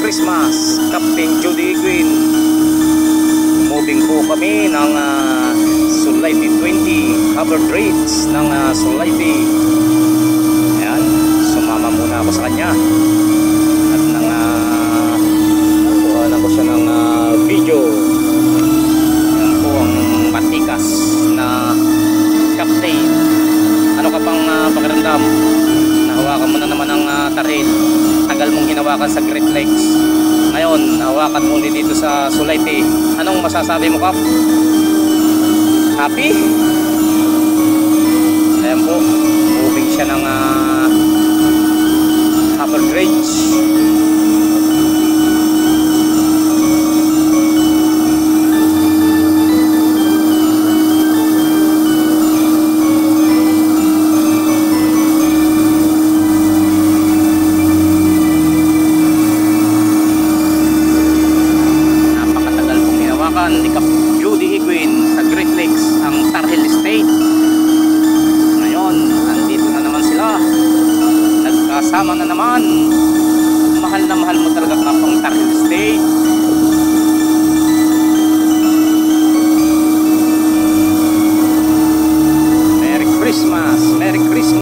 Christmas, Captain Judy Queen. Moving po kami ng Sulayti 20 cover bridge ng Sulayti. Ayan, sumama muna ako sa kanya at kuhanan ko siya ng video. Ayan po ang matikas na captain. Ano ka pang pakiramdam? Nahawakan mo na naman ang tarit. Tagal mong hinawakan sa Great Lakes. Ngayon, nahawakan mo dito sa Sulayti. Anong masasabi mo, Kap? Happy? Ayan po, moving siya ng cover bridge. Ni Cap Judy Higuin sa Great Lakes, ang Tarhel Estate. Ngayon, nandito na naman sila, nagkasama na naman. Mahal na mahal mo talaga Kap ang Tarhel Estate.